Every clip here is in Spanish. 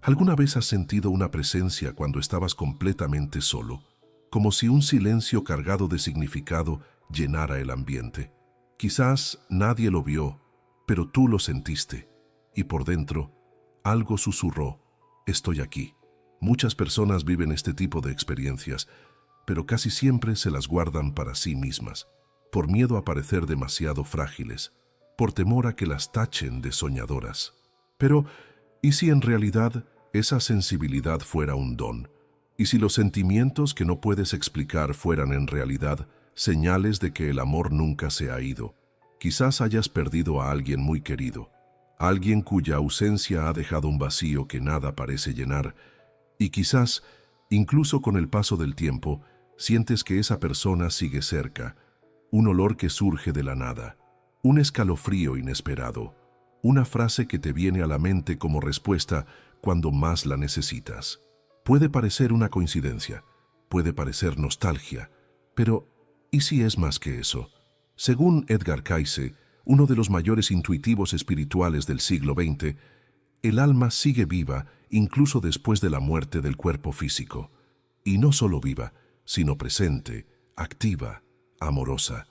¿Alguna vez has sentido una presencia cuando estabas completamente solo, como si un silencio cargado de significado llenara el ambiente? Quizás nadie lo vio, pero tú lo sentiste, y por dentro algo susurró: estoy aquí. Muchas personas viven este tipo de experiencias, pero casi siempre se las guardan para sí mismas, por miedo a parecer demasiado frágiles, por temor a que las tachen de soñadoras. Pero, ¿y si en realidad esa sensibilidad fuera un don? ¿Y si los sentimientos que no puedes explicar fueran en realidad señales de que el amor nunca se ha ido? Quizás hayas perdido a alguien muy querido, alguien cuya ausencia ha dejado un vacío que nada parece llenar, y quizás, incluso con el paso del tiempo, sientes que esa persona sigue cerca, un olor que surge de la nada, un escalofrío inesperado, una frase que te viene a la mente como respuesta cuando más la necesitas. Puede parecer una coincidencia, puede parecer nostalgia, pero ¿y si es más que eso? Según Edgar Cayce, uno de los mayores intuitivos espirituales del siglo XX, el alma sigue viva incluso después de la muerte del cuerpo físico. Y no solo viva, sino presente, activa, amorosa.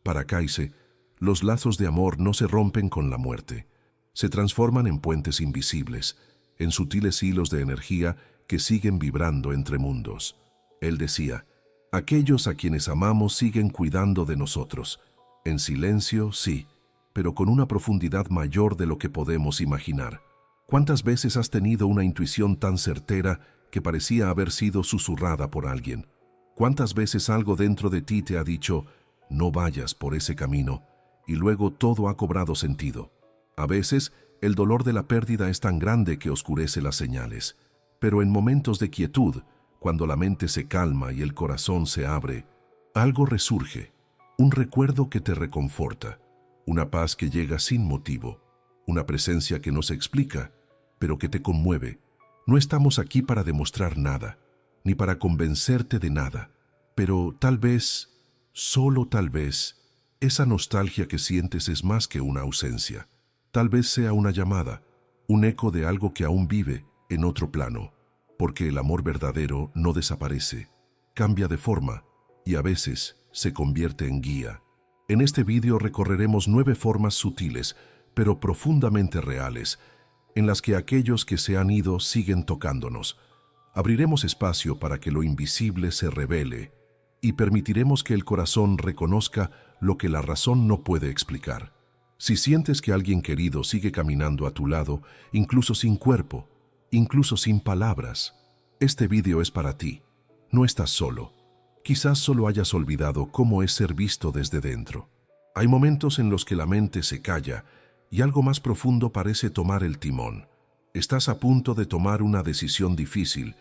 Para Cayce, los lazos de amor no se rompen con la muerte. Se transforman en puentes invisibles, en sutiles hilos de energía que siguen vibrando entre mundos. Él decía: aquellos a quienes amamos siguen cuidando de nosotros. En silencio, sí, pero con una profundidad mayor de lo que podemos imaginar. ¿Cuántas veces has tenido una intuición tan certera que parecía haber sido susurrada por alguien? ¿Cuántas veces algo dentro de ti te ha dicho: no vayas por ese camino, y luego todo ha cobrado sentido? A veces, el dolor de la pérdida es tan grande que oscurece las señales, pero en momentos de quietud, cuando la mente se calma y el corazón se abre, algo resurge, un recuerdo que te reconforta, una paz que llega sin motivo, una presencia que no se explica, pero que te conmueve. No estamos aquí para demostrar nada, ni para convencerte de nada, pero tal vez, solo tal vez, esa nostalgia que sientes es más que una ausencia. Tal vez sea una llamada, un eco de algo que aún vive en otro plano, porque el amor verdadero no desaparece, cambia de forma y a veces se convierte en guía. En este vídeo recorreremos 9 formas sutiles, pero profundamente reales, en las que aquellos que se han ido siguen tocándonos. Abriremos espacio para que lo invisible se revele y permitiremos que el corazón reconozca lo que la razón no puede explicar. Si sientes que alguien querido sigue caminando a tu lado, incluso sin cuerpo, incluso sin palabras, este vídeo es para ti. No estás solo. Quizás solo hayas olvidado cómo es ser visto desde dentro. Hay momentos en los que la mente se calla y algo más profundo parece tomar el timón. Estás a punto de tomar una decisión difícil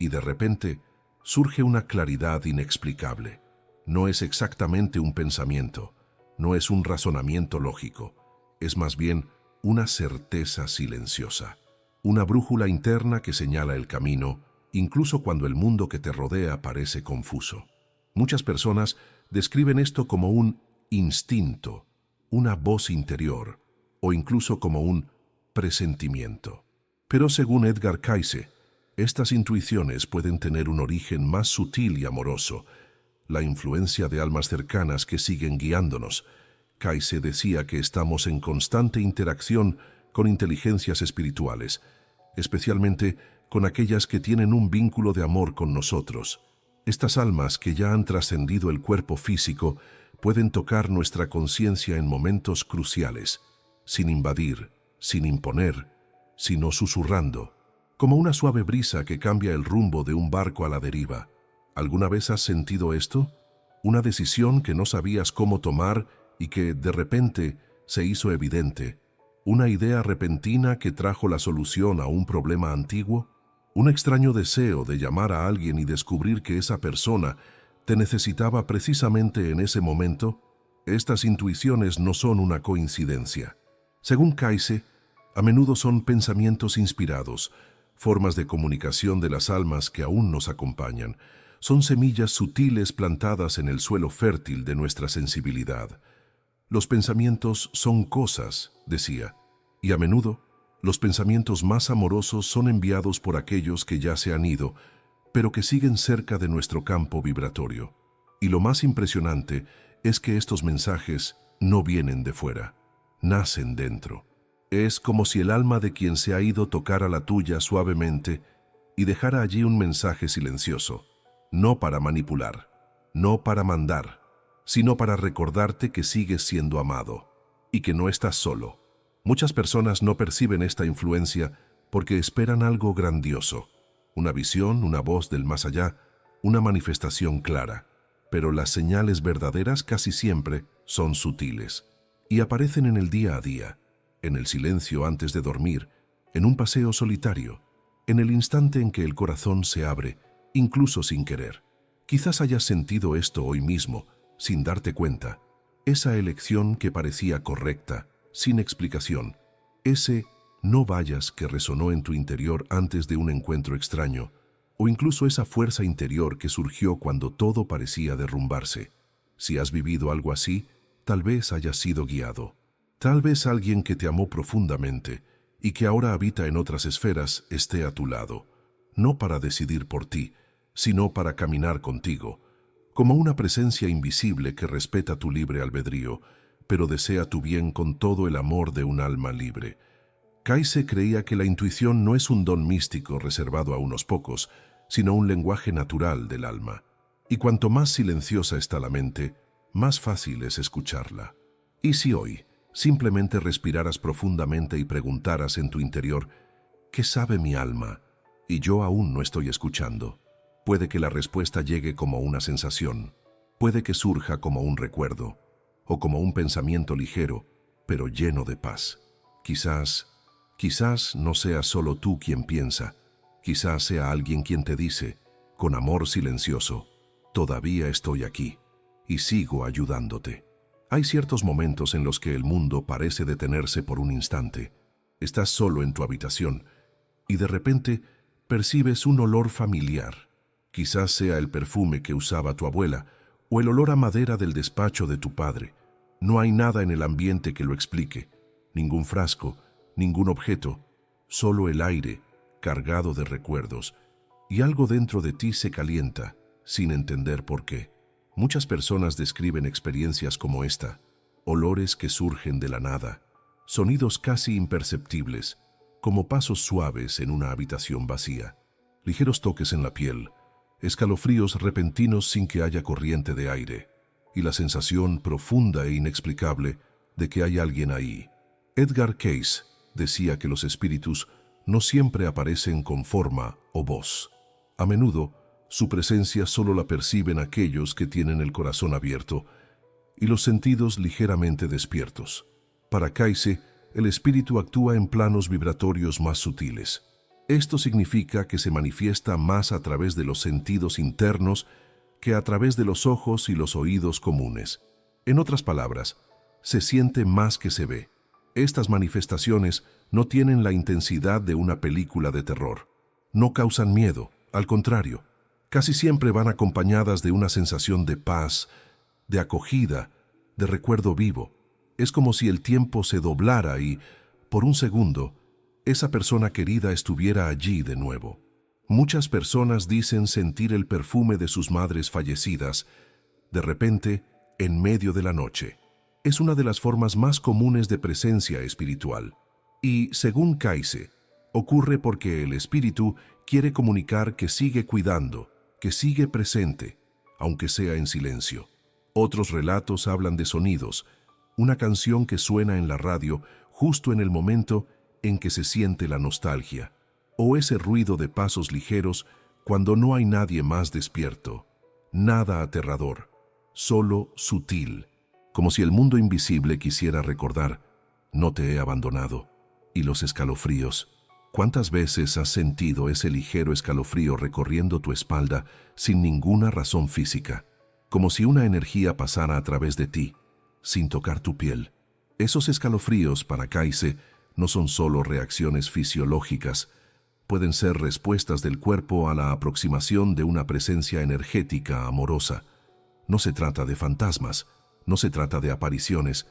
y de repente surge una claridad inexplicable. No es exactamente un pensamiento, no es un razonamiento lógico, es más bien una certeza silenciosa, una brújula interna que señala el camino, incluso cuando el mundo que te rodea parece confuso. Muchas personas describen esto como un instinto, una voz interior, o incluso como un presentimiento. Pero según Edgar Cayce, estas intuiciones pueden tener un origen más sutil y amoroso, la influencia de almas cercanas que siguen guiándonos. Cayce decía que estamos en constante interacción con inteligencias espirituales, especialmente con aquellas que tienen un vínculo de amor con nosotros. Estas almas que ya han trascendido el cuerpo físico pueden tocar nuestra conciencia en momentos cruciales, sin invadir, sin imponer, sino susurrando, como una suave brisa que cambia el rumbo de un barco a la deriva. ¿Alguna vez has sentido esto? Una decisión que no sabías cómo tomar y que, de repente, se hizo evidente. Una idea repentina que trajo la solución a un problema antiguo. Un extraño deseo de llamar a alguien y descubrir que esa persona te necesitaba precisamente en ese momento. Estas intuiciones no son una coincidencia. Según Cayce, a menudo son pensamientos inspirados, formas de comunicación de las almas que aún nos acompañan. Son semillas sutiles plantadas en el suelo fértil de nuestra sensibilidad. Los pensamientos son cosas, decía, y a menudo Los pensamientos más amorosos son enviados por aquellos que ya se han ido, pero que siguen cerca de nuestro campo vibratorio. Y lo más impresionante es que estos mensajes no vienen de fuera, nacen dentro. Es como si el alma de quien se ha ido tocara la tuya suavemente y dejara allí un mensaje silencioso, no para manipular, no para mandar, sino para recordarte que sigues siendo amado y que no estás solo. Muchas personas no perciben esta influencia porque esperan algo grandioso, una visión, una voz del más allá, una manifestación clara. Pero las señales verdaderas casi siempre son sutiles y aparecen en el día a día, en el silencio antes de dormir, en un paseo solitario, en el instante en que el corazón se abre, incluso sin querer. Quizás hayas sentido esto hoy mismo, sin darte cuenta, esa elección que parecía correcta, sin explicación, ese no vayas que resonó en tu interior antes de un encuentro extraño, o incluso esa fuerza interior que surgió cuando todo parecía derrumbarse. Si has vivido algo así, tal vez hayas sido guiado. Tal vez alguien que te amó profundamente y que ahora habita en otras esferas esté a tu lado, no para decidir por ti, sino para caminar contigo, como una presencia invisible que respeta tu libre albedrío, pero desea tu bien con todo el amor de un alma libre. Kayse creía que la intuición no es un don místico reservado a unos pocos, sino un lenguaje natural del alma. Y cuanto más silenciosa está la mente, más fácil es escucharla. ¿Y si hoy simplemente respiraras profundamente y preguntaras en tu interior, ¿qué sabe mi alma? Y yo aún no estoy escuchando. Puede que la respuesta llegue como una sensación, puede que surja como un recuerdo, o como un pensamiento ligero, pero lleno de paz. Quizás no seas solo tú quien piensa, quizás sea alguien quien te dice, con amor silencioso, todavía estoy aquí y sigo ayudándote. Hay ciertos momentos en los que el mundo parece detenerse por un instante. Estás solo en tu habitación y de repente percibes un olor familiar. Quizás sea el perfume que usaba tu abuela o el olor a madera del despacho de tu padre. No hay nada en el ambiente que lo explique, ningún frasco, ningún objeto, solo el aire cargado de recuerdos, y algo dentro de ti se calienta, sin entender por qué. Muchas personas describen experiencias como esta, olores que surgen de la nada, sonidos casi imperceptibles, como pasos suaves en una habitación vacía, ligeros toques en la piel, escalofríos repentinos sin que haya corriente de aire, y la sensación profunda e inexplicable de que hay alguien ahí. Edgar Cayce decía que los espíritus no siempre aparecen con forma o voz. A menudo, su presencia solo la perciben aquellos que tienen el corazón abierto y los sentidos ligeramente despiertos. Para Cayce, el espíritu actúa en planos vibratorios más sutiles. Esto significa que se manifiesta más a través de los sentidos internos que a través de los ojos y los oídos comunes. En otras palabras, se siente más que se ve. Estas manifestaciones no tienen la intensidad de una película de terror. No causan miedo, al contrario, casi siempre van acompañadas de una sensación de paz, de acogida, de recuerdo vivo. Es como si el tiempo se doblara y, por un segundo, esa persona querida estuviera allí de nuevo. Muchas personas dicen sentir el perfume de sus madres fallecidas, de repente, en medio de la noche. Es una de las formas más comunes de presencia espiritual. Y, según Cayce, ocurre porque el espíritu quiere comunicar que sigue cuidando, que sigue presente, aunque sea en silencio. Otros relatos hablan de sonidos, una canción que suena en la radio justo en el momento en que se siente la nostalgia, o ese ruido de pasos ligeros cuando no hay nadie más despierto. Nada aterrador, solo sutil, como si el mundo invisible quisiera recordar, no te he abandonado. Y los escalofríos. ¿Cuántas veces has sentido ese ligero escalofrío recorriendo tu espalda sin ninguna razón física? Como si una energía pasara a través de ti, sin tocar tu piel. Esos escalofríos, para Cayce, no son solo reacciones fisiológicas, pueden ser respuestas del cuerpo a la aproximación de una presencia energética amorosa. No se trata de fantasmas, no se trata de apariciones,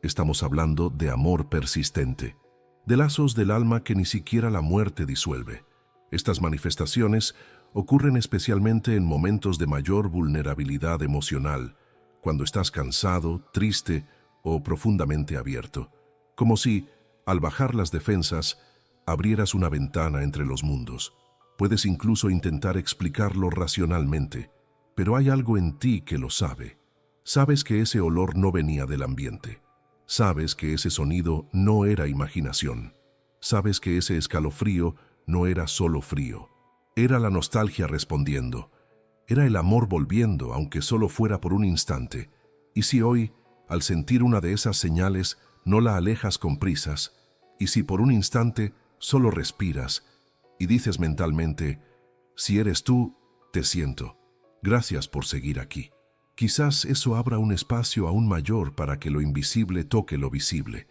estamos hablando de amor persistente. de lazos del alma que ni siquiera la muerte disuelve. Estas manifestaciones ocurren especialmente en momentos de mayor vulnerabilidad emocional, cuando estás cansado, triste o profundamente abierto, como si, al bajar las defensas, abrieras una ventana entre los mundos. Puedes incluso intentar explicarlo racionalmente, pero hay algo en ti que lo sabe. Sabes que ese olor no venía del ambiente. Sabes que ese sonido no era imaginación. Sabes que ese escalofrío no era solo frío. Era la nostalgia respondiendo. Era el amor volviendo, aunque solo fuera por un instante. Y si hoy, al sentir una de esas señales, no la alejas con prisas, y si por un instante solo respiras y dices mentalmente, si eres tú, te siento. Gracias por seguir aquí. Quizás eso abra un espacio aún mayor para que lo invisible toque lo visible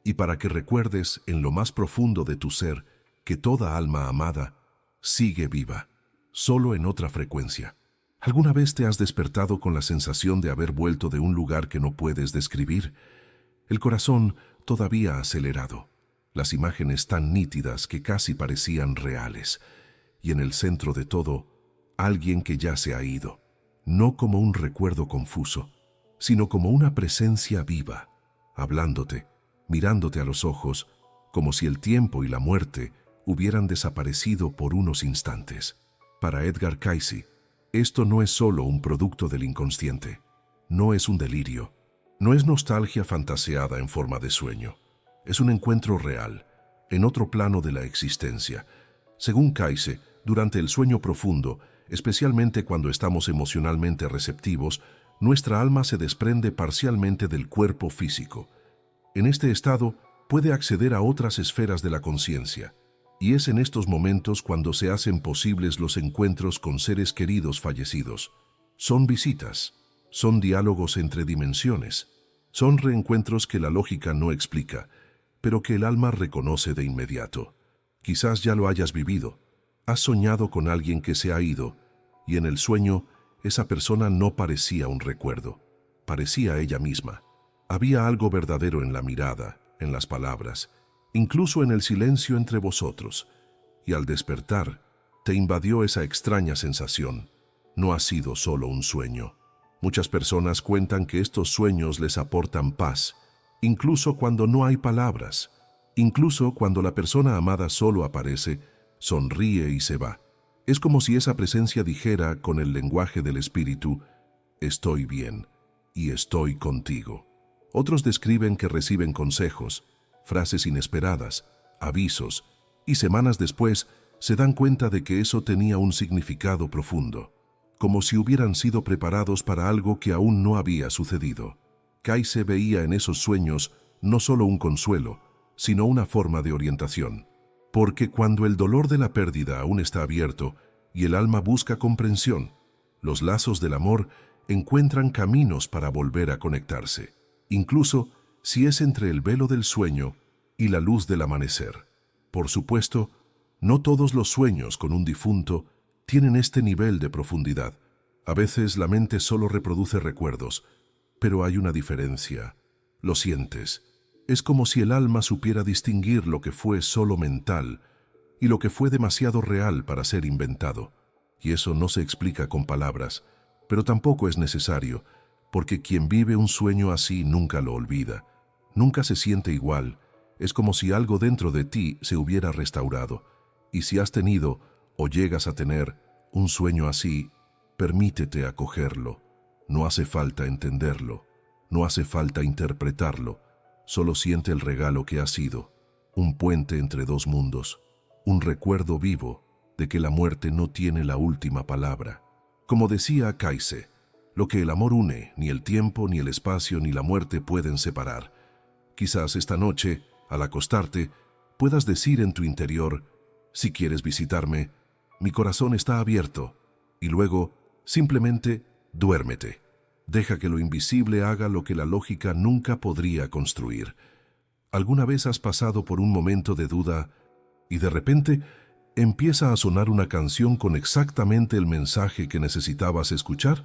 y para que recuerdes en lo más profundo de tu ser que toda alma amada sigue viva, solo en otra frecuencia. ¿Alguna vez te has despertado con la sensación de haber vuelto de un lugar que no puedes describir? El corazón todavía acelerado, las imágenes tan nítidas que casi parecían reales, y en el centro de todo, alguien que ya se ha ido, no como un recuerdo confuso, sino como una presencia viva, hablándote, mirándote a los ojos, como si el tiempo y la muerte hubieran desaparecido por unos instantes. Para Edgar Cayce, esto no es solo un producto del inconsciente, no es un delirio, no es nostalgia fantaseada en forma de sueño, es un encuentro real, en otro plano de la existencia. Según Cayce, durante el sueño profundo, especialmente cuando estamos emocionalmente receptivos, nuestra alma se desprende parcialmente del cuerpo físico. En este estado puede acceder a otras esferas de la conciencia, y es en estos momentos cuando se hacen posibles los encuentros con seres queridos fallecidos. Son visitas, son diálogos entre dimensiones, son reencuentros que la lógica no explica, pero que el alma reconoce de inmediato. Quizás ya lo hayas vivido. Has soñado con alguien que se ha ido, y en el sueño esa persona no parecía un recuerdo, parecía ella misma. Había algo verdadero en la mirada, en las palabras, incluso en el silencio entre vosotros, y al despertar te invadió esa extraña sensación. No ha sido solo un sueño. Muchas personas cuentan que estos sueños les aportan paz, incluso cuando no hay palabras, incluso cuando la persona amada solo aparece, sonríe y se va. Es como si esa presencia dijera con el lenguaje del espíritu, estoy bien y estoy contigo. Otros describen que reciben consejos, frases inesperadas, avisos, y semanas después se dan cuenta de que eso tenía un significado profundo, como si hubieran sido preparados para algo que aún no había sucedido. Cayce veía en esos sueños no solo un consuelo, sino una forma de orientación. Porque cuando el dolor de la pérdida aún está abierto y el alma busca comprensión, los lazos del amor encuentran caminos para volver a conectarse, incluso si es entre el velo del sueño y la luz del amanecer. Por supuesto, no todos los sueños con un difunto tienen este nivel de profundidad. A veces la mente solo reproduce recuerdos, pero hay una diferencia. Lo sientes. Es como si el alma supiera distinguir lo que fue solo mental y lo que fue demasiado real para ser inventado. Y eso no se explica con palabras, pero tampoco es necesario, porque quien vive un sueño así nunca lo olvida. Nunca se siente igual. Es como si algo dentro de ti se hubiera restaurado. Y si has tenido o llegas a tener un sueño así, permítete acogerlo. No hace falta entenderlo, no hace falta interpretarlo. Solo siente el regalo que ha sido, un puente entre dos mundos, un recuerdo vivo de que la muerte no tiene la última palabra. Como decía Cayce, lo que el amor une, ni el tiempo, ni el espacio, ni la muerte pueden separar. Quizás esta noche, al acostarte, puedas decir en tu interior, si quieres visitarme, mi corazón está abierto, y luego, simplemente, duérmete. Deja que lo invisible haga lo que la lógica nunca podría construir. ¿Alguna vez has pasado por un momento de duda y de repente empieza a sonar una canción con exactamente el mensaje que necesitabas escuchar?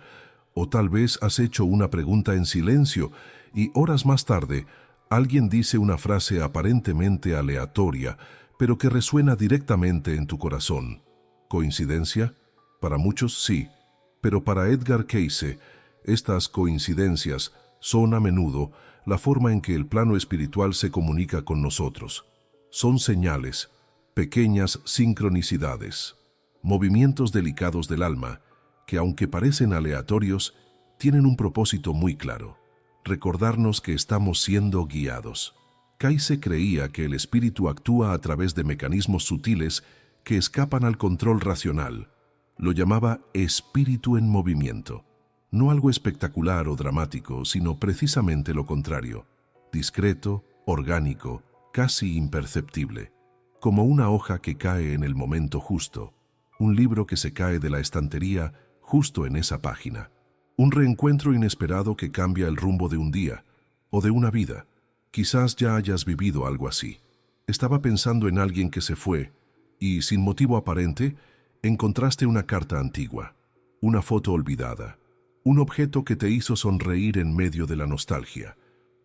¿O tal vez has hecho una pregunta en silencio y horas más tarde Alguien dice una frase aparentemente aleatoria, pero que resuena directamente en tu corazón. ¿Coincidencia? Para muchos sí, pero para Edgar Cayce, estas coincidencias son a menudo la forma en que el plano espiritual se comunica con nosotros. Son señales, pequeñas sincronicidades, movimientos delicados del alma que, aunque parecen aleatorios, tienen un propósito muy claro: recordarnos que estamos siendo guiados. Cayce creía que el espíritu actúa a través de mecanismos sutiles que escapan al control racional. Lo llamaba espíritu en movimiento. No algo espectacular o dramático, sino precisamente lo contrario: discreto, orgánico, casi imperceptible. Como una hoja que cae en el momento justo, un libro que se cae de la estantería justo en esa página. Un reencuentro inesperado que cambia el rumbo de un día o de una vida. Quizás ya hayas vivido algo así. Estaba pensando en alguien que se fue y, sin motivo aparente, encontraste una carta antigua, una foto olvidada, un objeto que te hizo sonreír en medio de la nostalgia.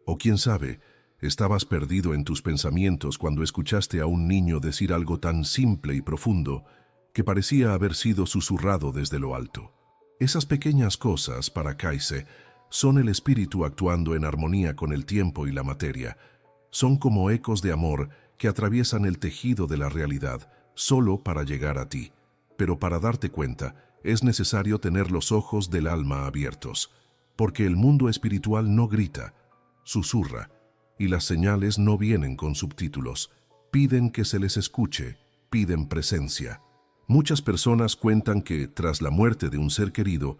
O quién sabe, estabas perdido en tus pensamientos cuando escuchaste a un niño decir algo tan simple y profundo que parecía haber sido susurrado desde lo alto. Esas pequeñas cosas, para Cayce, son el espíritu actuando en armonía con el tiempo y la materia. Son como ecos de amor que atraviesan el tejido de la realidad solo para llegar a ti. Pero para darte cuenta, es necesario tener los ojos del alma abiertos, porque el mundo espiritual no grita, susurra, y las señales no vienen con subtítulos. Piden que se les escuche, piden presencia. Muchas personas cuentan que, tras la muerte de un ser querido,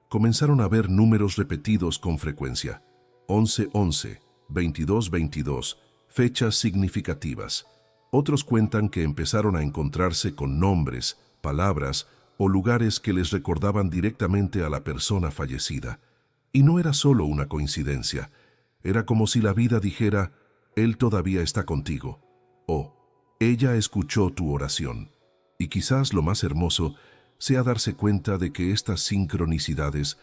comenzaron a ver números repetidos con frecuencia: 11-11, 22-22, fechas significativas. Otros cuentan que empezaron a encontrarse con nombres, palabras o lugares que les recordaban directamente a la persona fallecida. Y no era solo una coincidencia, era como si la vida dijera: «Él todavía está contigo», o «Ella escuchó tu oración». Y quizás lo más hermoso sea darse cuenta de que estas sincronicidades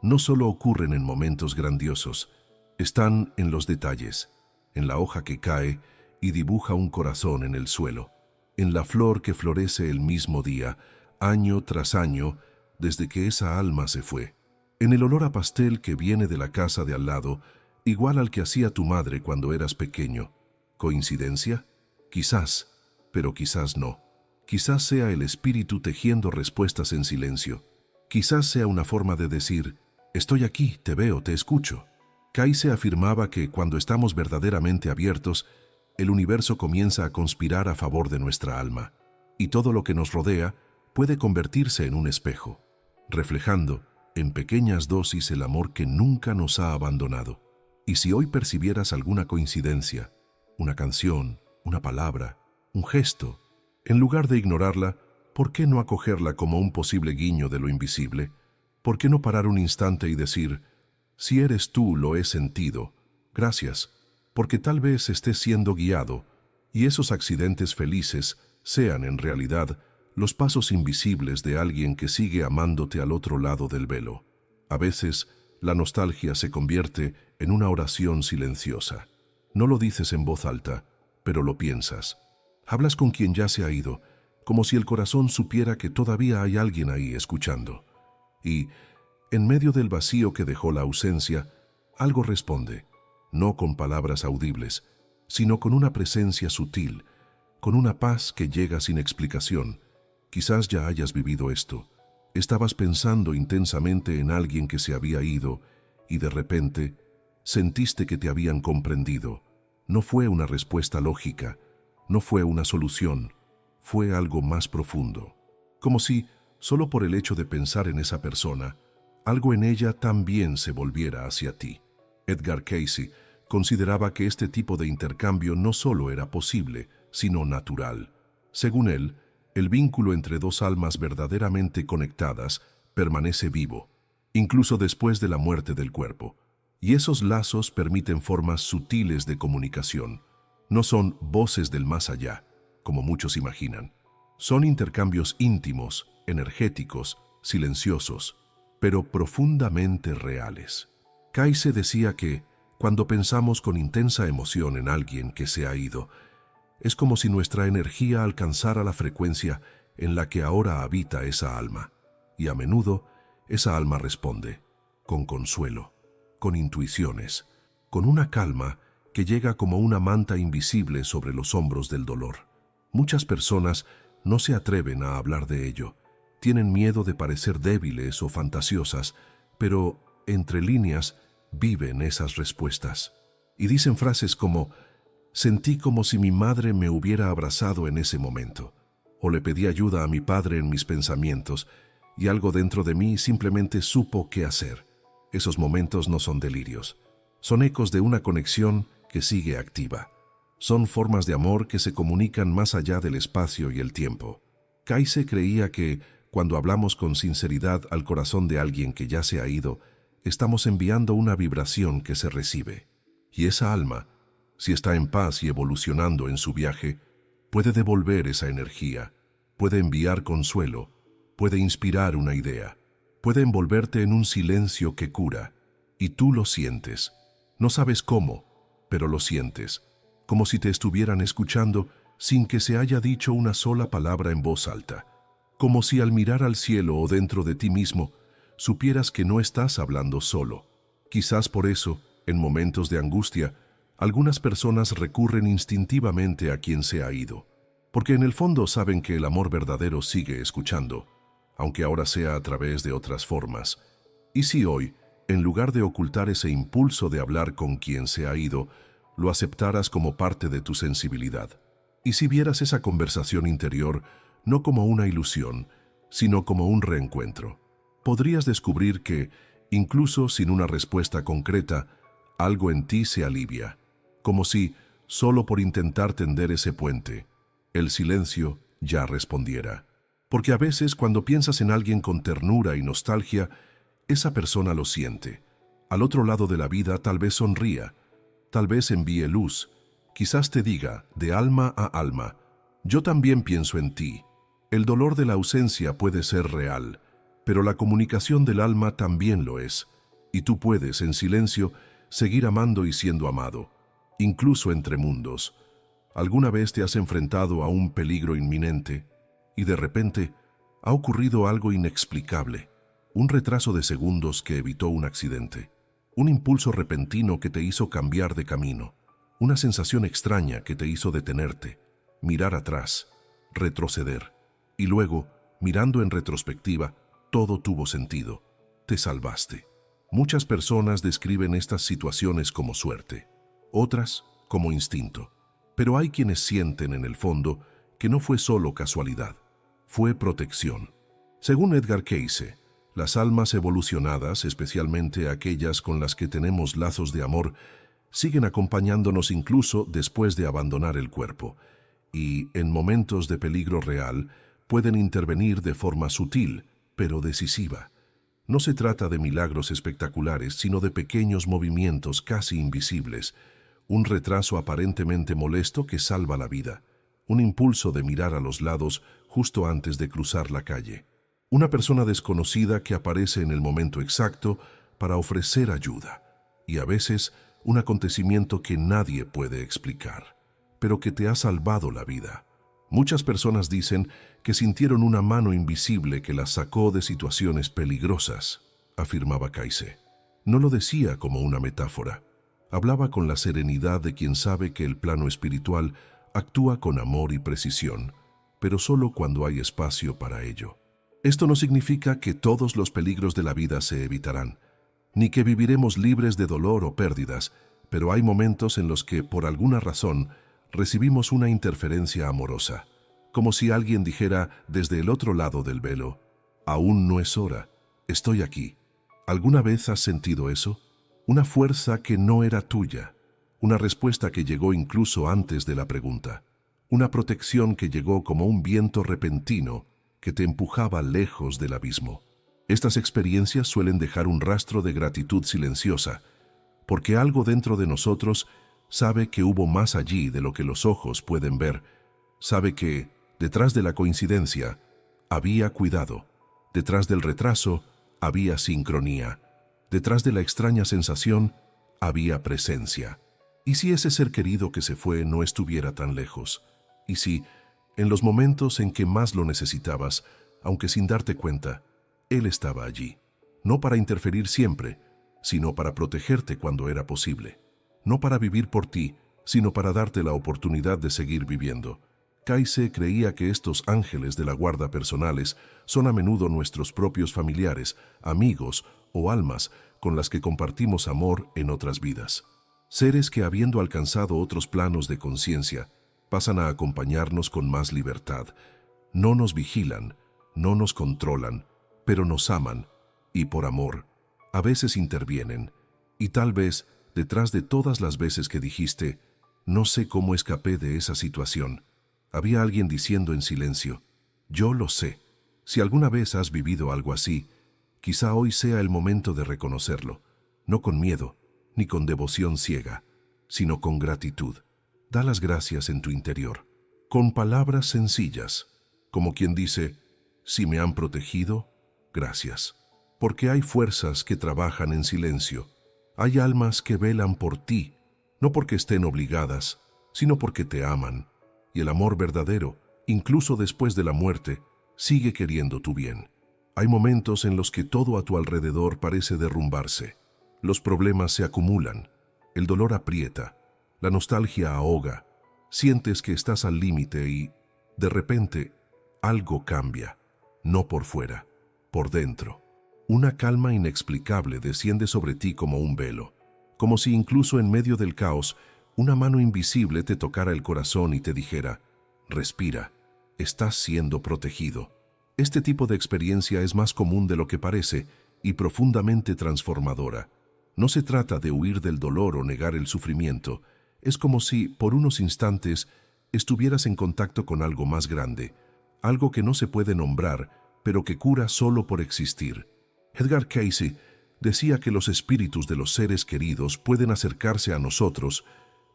no solo ocurren en momentos grandiosos, están en los detalles, en la hoja que cae y dibuja un corazón en el suelo, en la flor que florece el mismo día, año tras año, desde que esa alma se fue, en el olor a pastel que viene de la casa de al lado, igual al que hacía tu madre cuando eras pequeño. ¿Coincidencia? Quizás, pero quizás no. Quizás sea el espíritu tejiendo respuestas en silencio. Quizás sea una forma de decir: «Estoy aquí, te veo, te escucho». Cayce afirmaba que cuando estamos verdaderamente abiertos, el universo comienza a conspirar a favor de nuestra alma, y todo lo que nos rodea puede convertirse en un espejo, reflejando en pequeñas dosis el amor que nunca nos ha abandonado. Y si hoy percibieras alguna coincidencia, una canción, una palabra, un gesto, en lugar de ignorarla, ¿por qué no acogerla como un posible guiño de lo invisible? ¿Por qué no parar un instante y decir: «Si eres tú, lo he sentido, gracias», porque tal vez estés siendo guiado y esos accidentes felices sean en realidad los pasos invisibles de alguien que sigue amándote al otro lado del velo? A veces, la nostalgia se convierte en una oración silenciosa. No lo dices en voz alta, pero lo piensas. Hablas con quien ya se ha ido, como si el corazón supiera que todavía hay alguien ahí escuchando. Y, en medio del vacío que dejó la ausencia, algo responde, no con palabras audibles, sino con una presencia sutil, con una paz que llega sin explicación. Quizás ya hayas vivido esto. Estabas pensando intensamente en alguien que se había ido y de repente sentiste que te habían comprendido. No fue una respuesta lógica, no fue una solución, fue algo más profundo. Como si, solo por el hecho de pensar en esa persona, algo en ella también se volviera hacia ti. Edgar Cayce consideraba que este tipo de intercambio no solo era posible, sino natural. Según él, el vínculo entre dos almas verdaderamente conectadas permanece vivo, incluso después de la muerte del cuerpo. Y esos lazos permiten formas sutiles de comunicación. No son voces del más allá, como muchos imaginan. Son intercambios íntimos, energéticos, silenciosos, pero profundamente reales. Cayce decía que, cuando pensamos con intensa emoción en alguien que se ha ido, es como si nuestra energía alcanzara la frecuencia en la que ahora habita esa alma, y a menudo esa alma responde, con consuelo, con intuiciones, con una calma que llega como una manta invisible sobre los hombros del dolor. Muchas personas no se atreven a hablar de ello, tienen miedo de parecer débiles o fantasiosas, pero entre líneas viven esas respuestas. Y dicen frases como, sentí como si mi madre me hubiera abrazado en ese momento, o le pedí ayuda a mi padre en mis pensamientos, y algo dentro de mí simplemente supo qué hacer. Esos momentos no son delirios, son ecos de una conexión que sigue activa. Son formas de amor que se comunican más allá del espacio y el tiempo. Kayse creía que, cuando hablamos con sinceridad al corazón de alguien que ya se ha ido, estamos enviando una vibración que se recibe. Y esa alma, si está en paz y evolucionando en su viaje, puede devolver esa energía, puede enviar consuelo, puede inspirar una idea, puede envolverte en un silencio que cura, y tú lo sientes. No sabes cómo, pero lo sientes, como si te estuvieran escuchando sin que se haya dicho una sola palabra en voz alta, como si al mirar al cielo o dentro de ti mismo, supieras que no estás hablando solo. Quizás por eso, en momentos de angustia, algunas personas recurren instintivamente a quien se ha ido, porque en el fondo saben que el amor verdadero sigue escuchando, aunque ahora sea a través de otras formas. Y si hoy, en lugar de ocultar ese impulso de hablar con quien se ha ido, lo aceptaras como parte de tu sensibilidad, y si vieras esa conversación interior no como una ilusión, sino como un reencuentro, podrías descubrir que, incluso sin una respuesta concreta, algo en ti se alivia, como si, solo por intentar tender ese puente, el silencio ya respondiera. Porque a veces, cuando piensas en alguien con ternura y nostalgia, esa persona lo siente. Al otro lado de la vida tal vez sonría, tal vez envíe luz, quizás te diga, de alma a alma, yo también pienso en ti. El dolor de la ausencia puede ser real, pero la comunicación del alma también lo es, y tú puedes, en silencio, seguir amando y siendo amado, incluso entre mundos. ¿Alguna vez te has enfrentado a un peligro inminente y de repente ha ocurrido algo inexplicable? Un retraso de segundos que evitó un accidente, un impulso repentino que te hizo cambiar de camino, una sensación extraña que te hizo detenerte, mirar atrás, retroceder, y luego, mirando en retrospectiva, todo tuvo sentido. Te salvaste. Muchas personas describen estas situaciones como suerte, otras como instinto, pero hay quienes sienten en el fondo que no fue solo casualidad, fue protección. Según Edgar Cayce, las almas evolucionadas, especialmente aquellas con las que tenemos lazos de amor, siguen acompañándonos incluso después de abandonar el cuerpo, y en momentos de peligro real pueden intervenir de forma sutil, pero decisiva. No se trata de milagros espectaculares, sino de pequeños movimientos casi invisibles, un retraso aparentemente molesto que salva la vida, un impulso de mirar a los lados justo antes de cruzar la calle, una persona desconocida que aparece en el momento exacto para ofrecer ayuda, y a veces un acontecimiento que nadie puede explicar, pero que te ha salvado la vida. Muchas personas dicen que sintieron una mano invisible que las sacó de situaciones peligrosas, afirmaba Cayce. No lo decía como una metáfora. Hablaba con la serenidad de quien sabe que el plano espiritual actúa con amor y precisión, pero solo cuando hay espacio para ello. Esto no significa que todos los peligros de la vida se evitarán, ni que viviremos libres de dolor o pérdidas, pero hay momentos en los que, por alguna razón, recibimos una interferencia amorosa, como si alguien dijera desde el otro lado del velo, aún no es hora, estoy aquí. ¿Alguna vez has sentido eso? Una fuerza que no era tuya, una respuesta que llegó incluso antes de la pregunta, una protección que llegó como un viento repentino que te empujaba lejos del abismo. Estas experiencias suelen dejar un rastro de gratitud silenciosa, porque algo dentro de nosotros sabe que hubo más allí de lo que los ojos pueden ver, sabe que, detrás de la coincidencia, había cuidado, detrás del retraso, había sincronía, detrás de la extraña sensación, había presencia. ¿Y si ese ser querido que se fue no estuviera tan lejos? ¿Y si, en los momentos en que más lo necesitabas, aunque sin darte cuenta, Él estaba allí? No para interferir siempre, sino para protegerte cuando era posible. No para vivir por ti, sino para darte la oportunidad de seguir viviendo. Kaise creía que estos ángeles de la guarda personales son a menudo nuestros propios familiares, amigos o almas con las que compartimos amor en otras vidas. Seres que, habiendo alcanzado otros planos de conciencia, pasan a acompañarnos con más libertad. No nos vigilan, no nos controlan, pero nos aman, y por amor, a veces intervienen. Y tal vez, detrás de todas las veces que dijiste, no sé cómo escapé de esa situación, había alguien diciendo en silencio, yo lo sé. Si alguna vez has vivido algo así, quizá hoy sea el momento de reconocerlo, no con miedo, ni con devoción ciega, sino con gratitud. Da las gracias en tu interior, con palabras sencillas, como quien dice, si me han protegido, gracias. Porque hay fuerzas que trabajan en silencio, hay almas que velan por ti, no porque estén obligadas, sino porque te aman. Y el amor verdadero, incluso después de la muerte, sigue queriendo tu bien. Hay momentos en los que todo a tu alrededor parece derrumbarse. Los problemas se acumulan, el dolor aprieta, la nostalgia ahoga, sientes que estás al límite y, de repente, algo cambia, no por fuera, por dentro. Una calma inexplicable desciende sobre ti como un velo, como si incluso en medio del caos, una mano invisible te tocara el corazón y te dijera, respira, estás siendo protegido. Este tipo de experiencia es más común de lo que parece y profundamente transformadora. No se trata de huir del dolor o negar el sufrimiento. Es como si, por unos instantes, estuvieras en contacto con algo más grande, algo que no se puede nombrar, pero que cura solo por existir. Edgar Cayce decía que los espíritus de los seres queridos pueden acercarse a nosotros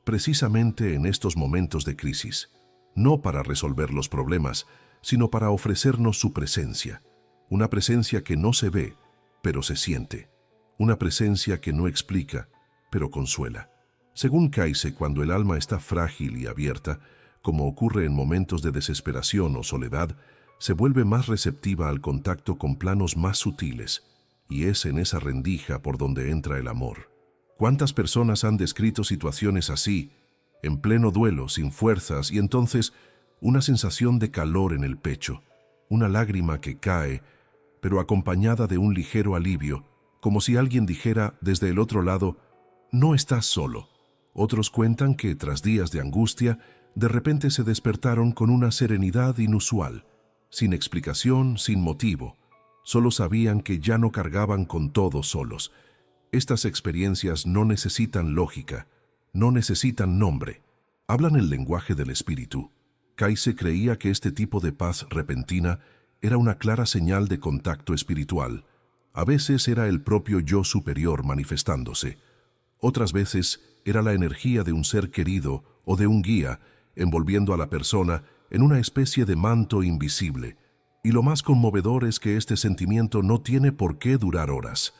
precisamente en estos momentos de crisis, no para resolver los problemas, sino para ofrecernos su presencia, una presencia que no se ve, pero se siente, una presencia que no explica, pero consuela. Según Cayce, cuando el alma está frágil y abierta, como ocurre en momentos de desesperación o soledad, se vuelve más receptiva al contacto con planos más sutiles, y es en esa rendija por donde entra el amor. ¿Cuántas personas han descrito situaciones así, en pleno duelo, sin fuerzas, y entonces una sensación de calor en el pecho, una lágrima que cae, pero acompañada de un ligero alivio, como si alguien dijera desde el otro lado, no estás solo? Otros cuentan que, tras días de angustia, de repente se despertaron con una serenidad inusual, sin explicación, sin motivo. Solo sabían que ya no cargaban con todo solos. Estas experiencias no necesitan lógica, no necesitan nombre. Hablan el lenguaje del espíritu. Cayce creía que este tipo de paz repentina era una clara señal de contacto espiritual. A veces era el propio yo superior manifestándose. Otras veces era la energía de un ser querido o de un guía envolviendo a la persona en una especie de manto invisible. Y lo más conmovedor es que este sentimiento no tiene por qué durar horas.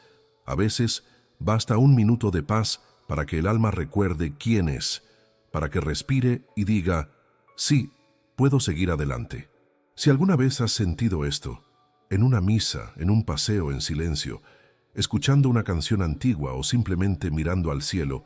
A veces basta un minuto de paz para que el alma recuerde quién es, para que respire y diga, sí, puedo seguir adelante. Si alguna vez has sentido esto, en una misa, en un paseo en silencio, escuchando una canción antigua o simplemente mirando al cielo,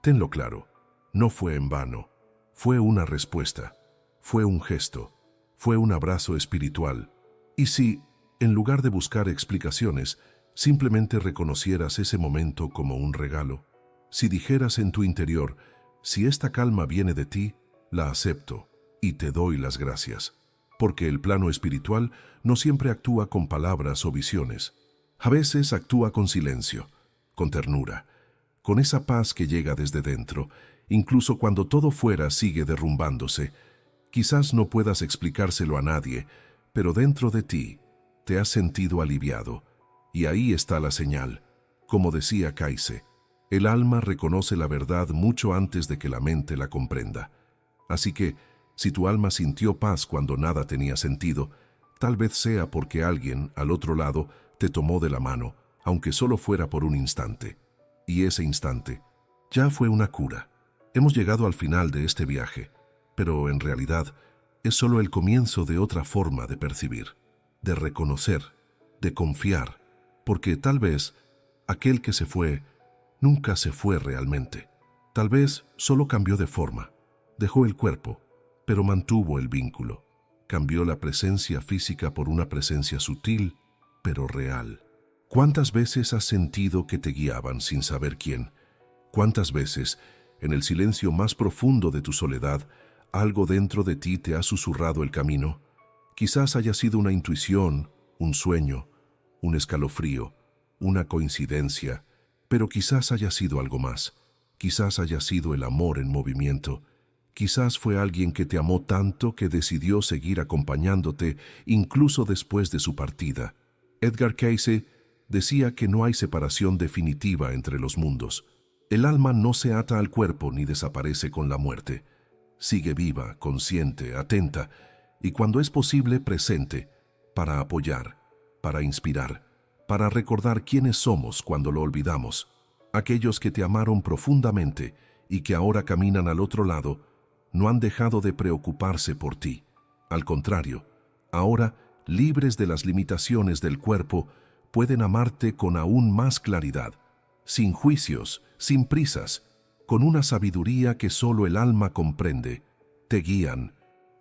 tenlo claro, no fue en vano, fue una respuesta, fue un gesto, fue un abrazo espiritual. Y si, en lugar de buscar explicaciones, simplemente reconocieras ese momento como un regalo, si dijeras en tu interior, si esta calma viene de ti, la acepto y te doy las gracias, porque el plano espiritual no siempre actúa con palabras o visiones. A veces actúa con silencio, con ternura, con esa paz que llega desde dentro, incluso cuando todo fuera sigue derrumbándose. Quizás no puedas explicárselo a nadie, pero dentro de ti te has sentido aliviado. Y ahí está la señal. Como decía Cayce, el alma reconoce la verdad mucho antes de que la mente la comprenda. Así que, si tu alma sintió paz cuando nada tenía sentido, tal vez sea porque alguien, al otro lado, te tomó de la mano, aunque solo fuera por un instante. Y ese instante Ya fue una cura. Hemos llegado al final de este viaje, pero en realidad es solo el comienzo de otra forma de percibir, de reconocer, de confiar, porque tal vez aquel que se fue nunca se fue realmente. Tal vez solo cambió de forma, dejó el cuerpo, pero mantuvo el vínculo. Cambió la presencia física por una presencia sutil, pero real. ¿Cuántas veces has sentido que te guiaban sin saber quién? ¿Cuántas veces, en el silencio más profundo de tu soledad, algo dentro de ti te ha susurrado el camino? Quizás haya sido una intuición, un sueño, un escalofrío, una coincidencia, pero quizás haya sido algo más. Quizás haya sido el amor en movimiento. Quizás fue alguien que te amó tanto que decidió seguir acompañándote incluso después de su partida. Edgar Cayce decía que no hay separación definitiva entre los mundos. El alma no se ata al cuerpo ni desaparece con la muerte. Sigue viva, consciente, atenta y cuando es posible presente, para apoyar, para inspirar, para recordar quiénes somos cuando lo olvidamos. Aquellos que te amaron profundamente y que ahora caminan al otro lado, no han dejado de preocuparse por ti. Al contrario, ahora, libres de las limitaciones del cuerpo, pueden amarte con aún más claridad, sin juicios, sin prisas, con una sabiduría que solo el alma comprende. Te guían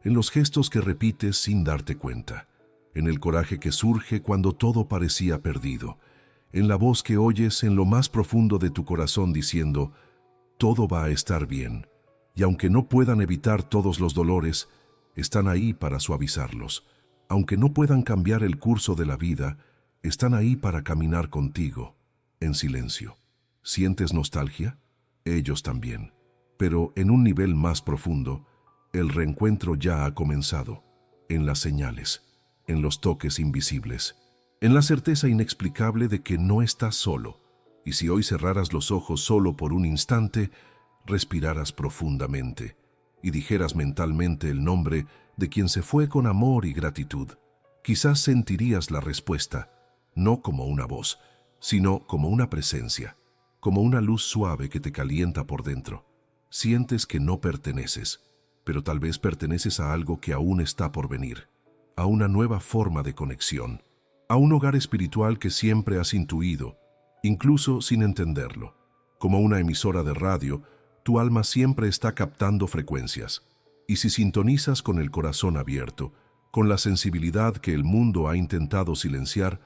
en los gestos que repites sin darte cuenta, en el coraje que surge cuando todo parecía perdido, en la voz que oyes en lo más profundo de tu corazón diciendo, todo va a estar bien. Y aunque no puedan evitar todos los dolores, están ahí para suavizarlos. Aunque no puedan cambiar el curso de la vida, están ahí para caminar contigo, en silencio. ¿Sientes nostalgia? Ellos también. Pero en un nivel más profundo, el reencuentro ya ha comenzado, en las señales, en los toques invisibles, en la certeza inexplicable de que no estás solo. Y si hoy cerraras los ojos solo por un instante, respiraras profundamente y dijeras mentalmente el nombre de quien se fue con amor y gratitud, quizás sentirías la respuesta, no como una voz, sino como una presencia, como una luz suave que te calienta por dentro. Sientes que no perteneces, pero tal vez perteneces a algo que aún está por venir, a una nueva forma de conexión, a un hogar espiritual que siempre has intuido, incluso sin entenderlo. Como una emisora de radio, tu alma siempre está captando frecuencias, y si sintonizas con el corazón abierto, con la sensibilidad que el mundo ha intentado silenciar,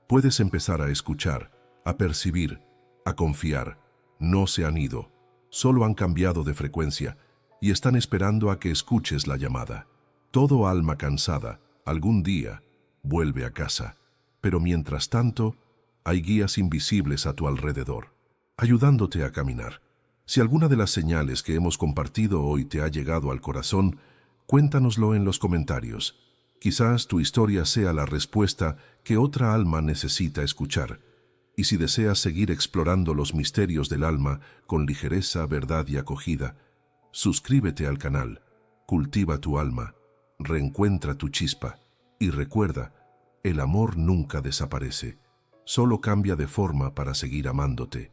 puedes empezar a escuchar, a percibir, a confiar. No se han ido, solo han cambiado de frecuencia y están esperando a que escuches la llamada. Todo alma cansada, algún día, vuelve a casa, pero mientras tanto, hay guías invisibles a tu alrededor, ayudándote a caminar. Si alguna de las señales que hemos compartido hoy te ha llegado al corazón, cuéntanoslo en los comentarios. Quizás tu historia sea la respuesta que otra alma necesita escuchar. Y si deseas seguir explorando los misterios del alma con ligereza, verdad y acogida, suscríbete al canal, cultiva tu alma, reencuentra tu chispa y recuerda, el amor nunca desaparece, solo cambia de forma para seguir amándote.